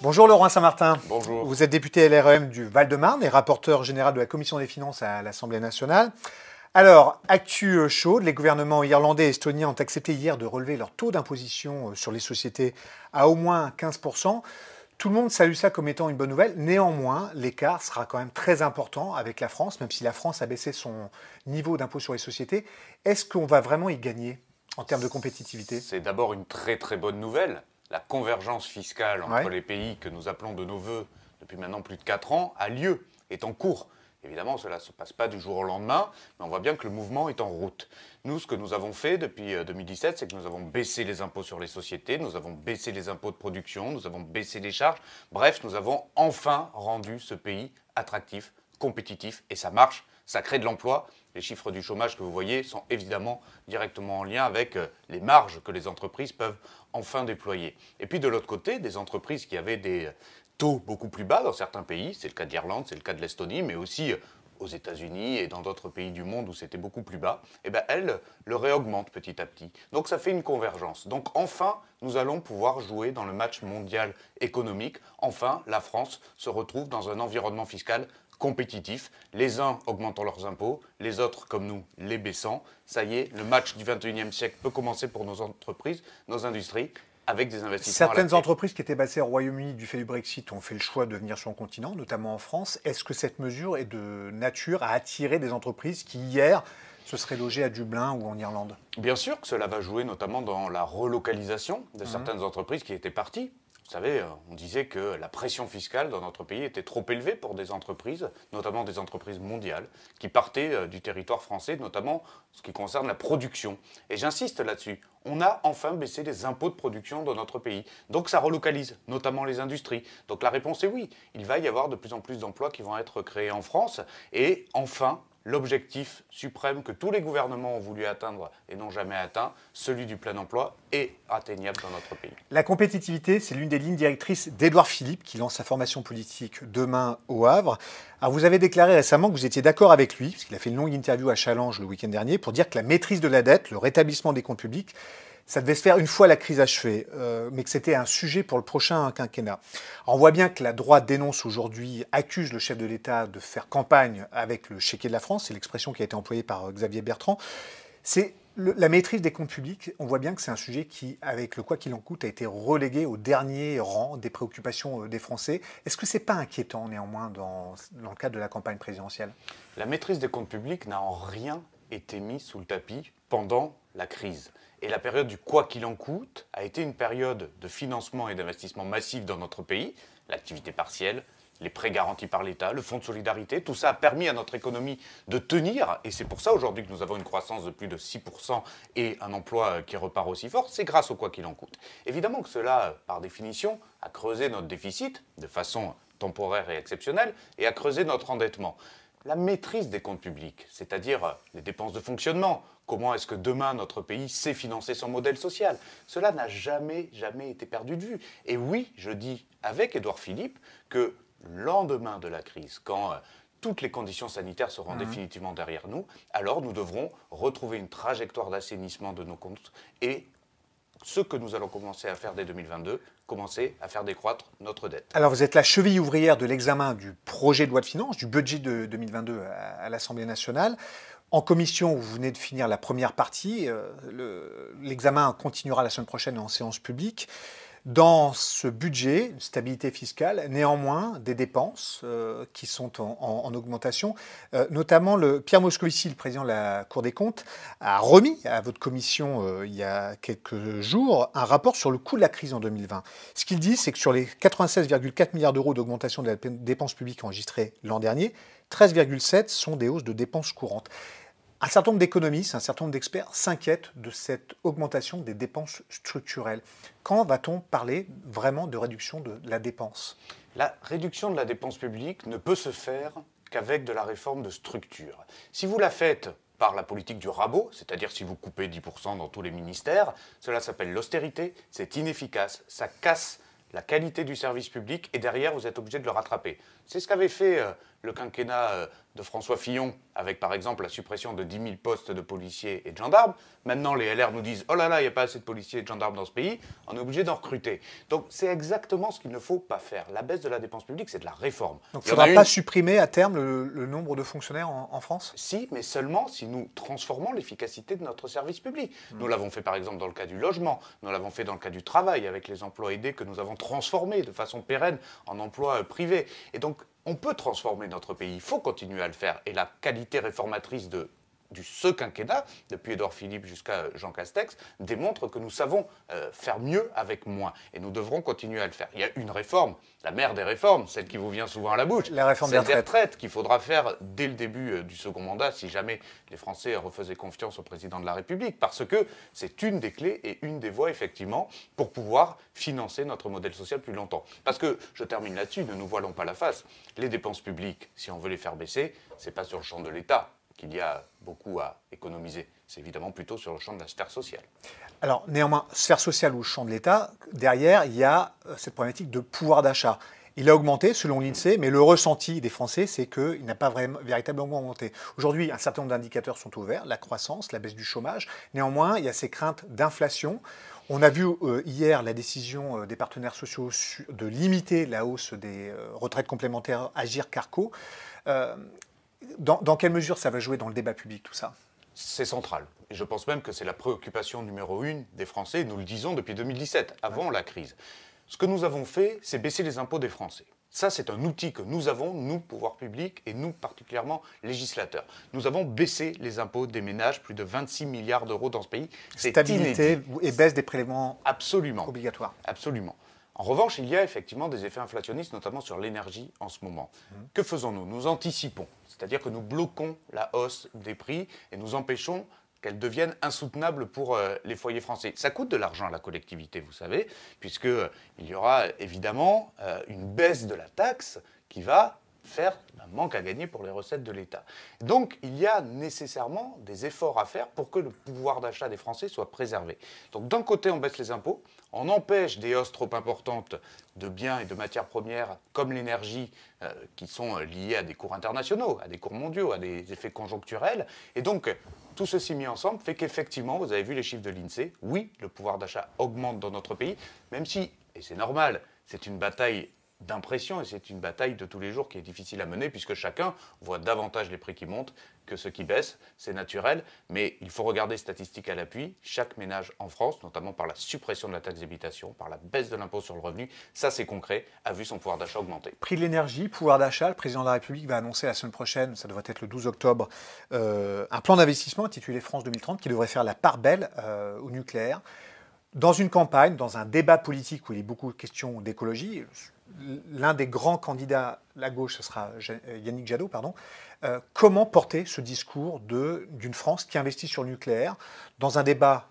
Bonjour Laurent Saint-Martin. Bonjour. Vous êtes député LREM du Val-de-Marne et rapporteur général de la Commission des finances à l'Assemblée nationale. Alors, actu chaude, les gouvernements irlandais et estonien ont accepté hier de relever leur taux d'imposition sur les sociétés à au moins 15%. Tout le monde salue ça comme étant une bonne nouvelle. Néanmoins, l'écart sera quand même très important avec la France, même si la France a baissé son niveau d'impôt sur les sociétés. Est-ce qu'on va vraiment y gagner en termes de compétitivité? C'est d'abord une très très bonne nouvelle. La convergence fiscale entre les pays que nous appelons de nos voeux depuis maintenant plus de 4 ans a lieu, est en cours. Évidemment, cela ne se passe pas du jour au lendemain, mais on voit bien que le mouvement est en route. Nous, ce que nous avons fait depuis 2017, c'est que nous avons baissé les impôts sur les sociétés, nous avons baissé les impôts de production, nous avons baissé les charges. Bref, nous avons enfin rendu ce pays attractif, compétitif, et ça marche, ça crée de l'emploi. Les chiffres du chômage que vous voyez sont évidemment directement en lien avec les marges que les entreprises peuvent enfin déployer. Et puis de l'autre côté, des entreprises qui avaient des taux beaucoup plus bas dans certains pays, c'est le cas d'Irlande, c'est le cas de l'Estonie, mais aussi aux États-Unis et dans d'autres pays du monde où c'était beaucoup plus bas, eh bien elles le réaugmentent petit à petit. Donc ça fait une convergence. Donc enfin, nous allons pouvoir jouer dans le match mondial économique. Enfin, la France se retrouve dans un environnement fiscal compétitifs, les uns augmentant leurs impôts, les autres, comme nous, les baissant. Ça y est, le match du 21e siècle peut commencer pour nos entreprises, nos industries, avec des investissements. Certaines entreprises qui étaient basées au Royaume-Uni du fait du Brexit ont fait le choix de venir sur le continent, notamment en France. Est-ce que cette mesure est de nature à attirer des entreprises qui, hier, se seraient logées à Dublin ou en Irlande? Bien sûr que cela va jouer notamment dans la relocalisation de certaines entreprises qui étaient parties. Vous savez, on disait que la pression fiscale dans notre pays était trop élevée pour des entreprises, notamment des entreprises mondiales, qui partaient du territoire français, notamment ce qui concerne la production. Et j'insiste là-dessus, on a enfin baissé les impôts de production dans notre pays. Donc ça relocalise, notamment les industries. Donc la réponse est oui, il va y avoir de plus en plus d'emplois qui vont être créés en France. Et enfin, l'objectif suprême que tous les gouvernements ont voulu atteindre et n'ont jamais atteint, celui du plein emploi, est atteignable dans notre pays. La compétitivité, c'est l'une des lignes directrices d'Édouard Philippe, qui lance sa formation politique demain au Havre. Alors vous avez déclaré récemment que vous étiez d'accord avec lui, parce qu'il a fait une longue interview à Challenge le week-end dernier, pour dire que la maîtrise de la dette, le rétablissement des comptes publics, ça devait se faire une fois la crise achevée, mais que c'était un sujet pour le prochain quinquennat. Alors on voit bien que la droite dénonce aujourd'hui, accuse le chef de l'État de faire campagne avec le chéquier de la France, c'est l'expression qui a été employée par Xavier Bertrand. C'est la maîtrise des comptes publics, on voit bien que c'est un sujet qui, avec le quoi qu'il en coûte, a été relégué au dernier rang des préoccupations des Français. Est-ce que ce n'est pas inquiétant néanmoins dans le cadre de la campagne présidentielle? La maîtrise des comptes publics n'a en rien été mise sous le tapis pendant la crise. Et la période du quoi qu'il en coûte a été une période de financement et d'investissement massif dans notre pays, l'activité partielle, les prêts garantis par l'État, le fonds de solidarité, tout ça a permis à notre économie de tenir, et c'est pour ça aujourd'hui que nous avons une croissance de plus de 6% et un emploi qui repart aussi fort, c'est grâce au quoi qu'il en coûte. Évidemment que cela, par définition, a creusé notre déficit de façon temporaire et exceptionnelle, et a creusé notre endettement. La maîtrise des comptes publics, c'est-à-dire les dépenses de fonctionnement, comment est-ce que demain notre pays sait financer son modèle social, cela n'a jamais été perdu de vue. Et oui, je dis avec Édouard Philippe que lendemain de la crise, quand toutes les conditions sanitaires seront définitivement derrière nous, alors nous devrons retrouver une trajectoire d'assainissement de nos comptes et ce que nous allons commencer à faire dès 2022, commencer à faire décroître notre dette. Alors vous êtes la cheville ouvrière de l'examen du projet de loi de finances, du budget de 2022 à l'Assemblée nationale. En commission, vous venez de finir la première partie. L'examen continuera la semaine prochaine en séance publique. Dans ce budget, une stabilité fiscale, néanmoins, des dépenses qui sont en augmentation. Notamment, Pierre Moscovici, le président de la Cour des comptes, a remis à votre commission, il y a quelques jours, un rapport sur le coût de la crise en 2020. Ce qu'il dit, c'est que sur les 96,4 milliards d'euros d'augmentation de la dépense publique enregistrée l'an dernier, 13,7 sont des hausses de dépenses courantes. Un certain nombre d'économistes, un certain nombre d'experts s'inquiètent de cette augmentation des dépenses structurelles. Quand va-t-on parler vraiment de réduction de la dépense? La réduction de la dépense publique ne peut se faire qu'avec de la réforme de structure. Si vous la faites par la politique du rabot, c'est-à-dire si vous coupez 10% dans tous les ministères, cela s'appelle l'austérité, c'est inefficace, ça casse la qualité du service public et derrière vous êtes obligé de le rattraper. C'est ce qu'avait fait le quinquennat de François Fillon, avec par exemple la suppression de 10 000 postes de policiers et de gendarmes. Maintenant, les LR nous disent « Oh là là, il n'y a pas assez de policiers et de gendarmes dans ce pays, on est obligé d'en recruter ». Donc c'est exactement ce qu'il ne faut pas faire. La baisse de la dépense publique, c'est de la réforme. Donc il ne faudra pas supprimer à terme le nombre de fonctionnaires en France? Si, mais seulement si nous transformons l'efficacité de notre service public. Nous l'avons fait par exemple dans le cas du logement, nous l'avons fait dans le cas du travail, avec les emplois aidés que nous avons transformés de façon pérenne en emplois privés. Et donc, on peut transformer notre pays, il faut continuer à le faire. Et la qualité réformatrice ce quinquennat, depuis Édouard Philippe jusqu'à Jean Castex, démontre que nous savons faire mieux avec moins. Et nous devrons continuer à le faire. Il y a une réforme, la mère des réformes, celle qui vous vient souvent à la bouche. La réforme des retraites qu'il faudra faire dès le début du second mandat, si jamais les Français refaisaient confiance au président de la République. Parce que c'est une des clés et une des voies, effectivement, pour pouvoir financer notre modèle social plus longtemps. Parce que, je termine là-dessus, ne nous voilons pas la face, les dépenses publiques, si on veut les faire baisser, c'est pas sur le champ de l'État qu'il y a beaucoup à économiser. C'est évidemment plutôt sur le champ de la sphère sociale. Alors, néanmoins, sphère sociale ou champ de l'État, derrière, il y a cette problématique de pouvoir d'achat. Il a augmenté selon l'INSEE, mais le ressenti des Français, c'est qu'il n'a pas véritablement augmenté. Aujourd'hui, un certain nombre d'indicateurs sont ouverts, la croissance, la baisse du chômage. Néanmoins, il y a ces craintes d'inflation. On a vu hier la décision des partenaires sociaux de limiter la hausse des retraites complémentaires Agirc-Arrco. Dans quelle mesure ça va jouer dans le débat public, tout ça? C'est central. Et je pense même que c'est la préoccupation numéro 1 des Français. Nous le disons depuis 2017, avant la crise. Ce que nous avons fait, c'est baisser les impôts des Français. Ça, c'est un outil que nous avons, nous, pouvoirs publics, et nous, particulièrement, législateurs. Nous avons baissé les impôts des ménages, plus de 26 milliards d'euros dans ce pays. C'est stabilité inédit. Et baisse des prélèvements obligatoires. Absolument. En revanche, il y a effectivement des effets inflationnistes, notamment sur l'énergie en ce moment. Que faisons-nous? Nous anticipons, c'est-à-dire que nous bloquons la hausse des prix et nous empêchons qu'elle devienne insoutenable pour les foyers français. Ça coûte de l'argent à la collectivité, vous savez, puisqu'il y aura évidemment une baisse de la taxe qui va faire un manque à gagner pour les recettes de l'État. Donc, il y a nécessairement des efforts à faire pour que le pouvoir d'achat des Français soit préservé. Donc, d'un côté, on baisse les impôts, on empêche des hausses trop importantes de biens et de matières premières, comme l'énergie, qui sont liées à des cours internationaux, à des cours mondiaux, à des effets conjoncturels. Et donc, tout ceci mis ensemble fait qu'effectivement, vous avez vu les chiffres de l'INSEE, oui, le pouvoir d'achat augmente dans notre pays, même si, et c'est normal, c'est une bataille d'impression et c'est une bataille de tous les jours qui est difficile à mener puisque chacun voit davantage les prix qui montent que ceux qui baissent, c'est naturel, mais il faut regarder statistiques à l'appui. Chaque ménage en France, notamment par la suppression de la taxe d'habitation, par la baisse de l'impôt sur le revenu, ça c'est concret, a vu son pouvoir d'achat augmenter. Prix de l'énergie, pouvoir d'achat, le président de la République va annoncer la semaine prochaine, ça devrait être le 12 octobre, un plan d'investissement intitulé France 2030 qui devrait faire la part belle au nucléaire. Dans une campagne, dans un débat politique où il est beaucoup question d'écologie, l'un des grands candidats, la gauche, ce sera Yannick Jadot, comment porter ce discours d'une France qui investit sur le nucléaire dans un débat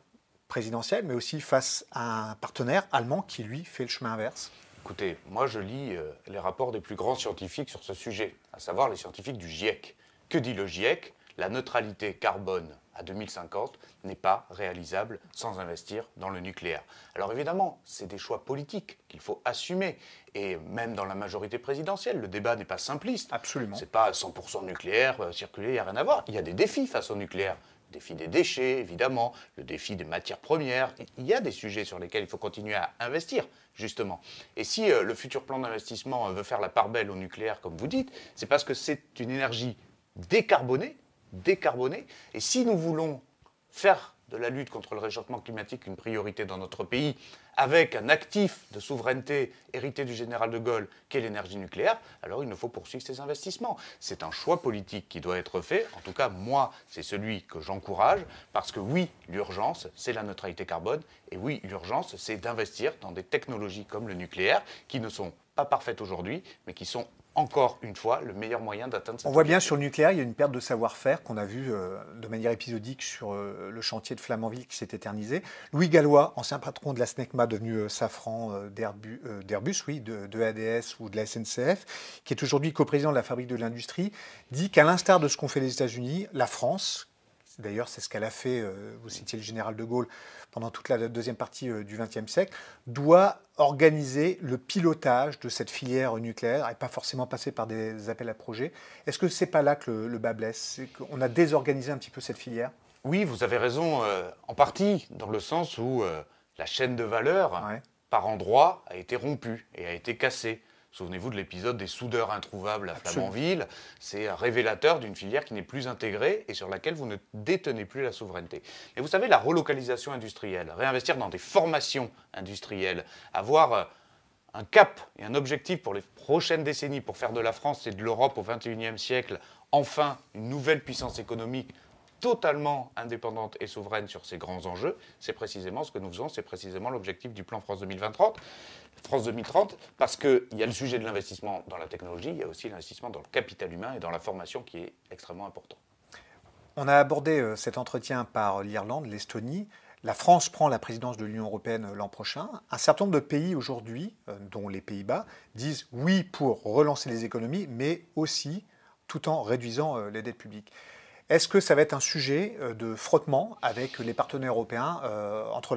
présidentiel, mais aussi face à un partenaire allemand qui, lui, fait le chemin inverse? Écoutez, moi je lis les rapports des plus grands scientifiques sur ce sujet, à savoir les scientifiques du GIEC. Que dit le GIEC? La neutralité carbone à 2050 n'est pas réalisable sans investir dans le nucléaire. Alors évidemment, c'est des choix politiques qu'il faut assumer. Et même dans la majorité présidentielle, le débat n'est pas simpliste. Absolument. C'est pas 100% nucléaire, circuler, il n'y a rien à voir. Il y a des défis face au nucléaire. Le défi des déchets, évidemment, le défi des matières premières. Il y a des sujets sur lesquels il faut continuer à investir, justement. Et si le futur plan d'investissement veut faire la part belle au nucléaire, comme vous dites, c'est parce que c'est une énergie décarbonée, et si nous voulons faire de la lutte contre le réchauffement climatique une priorité dans notre pays, avec un actif de souveraineté hérité du général de Gaulle, qu'est l'énergie nucléaire, alors il nous faut poursuivre ces investissements. C'est un choix politique qui doit être fait. En tout cas, moi, c'est celui que j'encourage, parce que oui, l'urgence, c'est la neutralité carbone, et oui, l'urgence, c'est d'investir dans des technologies comme le nucléaire, qui ne sont pas parfaites aujourd'hui, mais qui sont encore une fois, le meilleur moyen d'atteindre cette On voit bien sur le nucléaire, il y a une perte de savoir-faire qu'on a vu de manière épisodique sur le chantier de Flamanville qui s'est éternisé. Louis Gallois, ancien patron de la SNECMA, devenu Safran d'Airbus, oui, de ADS ou de la SNCF, qui est aujourd'hui coprésident de la Fabrique de l'Industrie, dit qu'à l'instar de ce qu'ont fait les États-Unis, la France, d'ailleurs c'est ce qu'elle a fait, vous citiez le général de Gaulle, pendant toute la deuxième partie du XXe siècle, doit organiser le pilotage de cette filière nucléaire et pas forcément passer par des appels à projets. Est-ce que c'est pas là que le bas blesse? C'est qu'on a désorganisé un petit peu cette filière? Oui, vous avez raison, en partie, dans le sens où la chaîne de valeur, par endroits, a été rompue et a été cassée. Souvenez-vous de l'épisode des soudeurs introuvables à Flamanville. C'est révélateur d'une filière qui n'est plus intégrée et sur laquelle vous ne détenez plus la souveraineté. Et vous savez, la relocalisation industrielle, réinvestir dans des formations industrielles, avoir un cap et un objectif pour les prochaines décennies pour faire de la France et de l'Europe au XXIe siècle, enfin, une nouvelle puissance économique totalement indépendante et souveraine sur ces grands enjeux, c'est précisément ce que nous faisons, c'est précisément l'objectif du plan France 2030. France 2030, parce qu'il y a le sujet de l'investissement dans la technologie, il y a aussi l'investissement dans le capital humain et dans la formation qui est extrêmement important. On a abordé cet entretien par l'Irlande, l'Estonie. La France prend la présidence de l'Union européenne l'an prochain. Un certain nombre de pays aujourd'hui, dont les Pays-Bas, disent oui pour relancer les économies, mais aussi tout en réduisant les dettes publiques. Est-ce que ça va être un sujet de frottement avec les partenaires européens, entre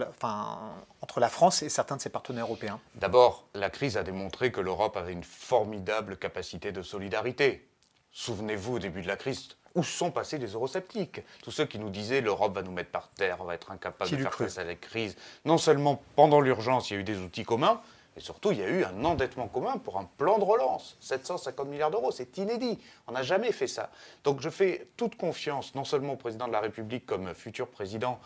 la France et certains de ses partenaires européens? D'abord, la crise a démontré que l'Europe avait une formidable capacité de solidarité. Souvenez-vous, au début de la crise, où sont passés les eurosceptiques? Tous ceux qui nous disaient l'Europe va nous mettre par terre, on va être incapable de faire face à la crise. Non seulement pendant l'urgence, il y a eu des outils communs, mais surtout, il y a eu un endettement commun pour un plan de relance. 750 milliards d'euros, c'est inédit. On n'a jamais fait ça. Donc je fais toute confiance, non seulement au président de la République comme futur président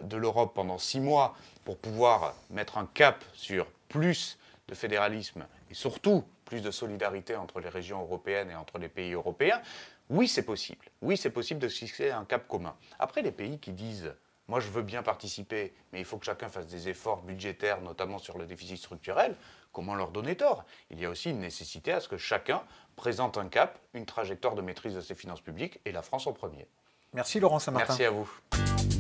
de l'Europe pendant 6 mois, pour pouvoir mettre un cap sur plus de fédéralisme et surtout plus de solidarité entre les régions européennes et entre les pays européens. Oui, c'est possible. Oui, c'est possible de fixer un cap commun. Après, les pays qui disent « moi, je veux bien participer, mais il faut que chacun fasse des efforts budgétaires, notamment sur le déficit structurel », comment leur donner tort? Il y a aussi une nécessité à ce que chacun présente un cap, une trajectoire de maîtrise de ses finances publiques, et la France en premier. Merci Laurent Saint-Martin. Merci à vous.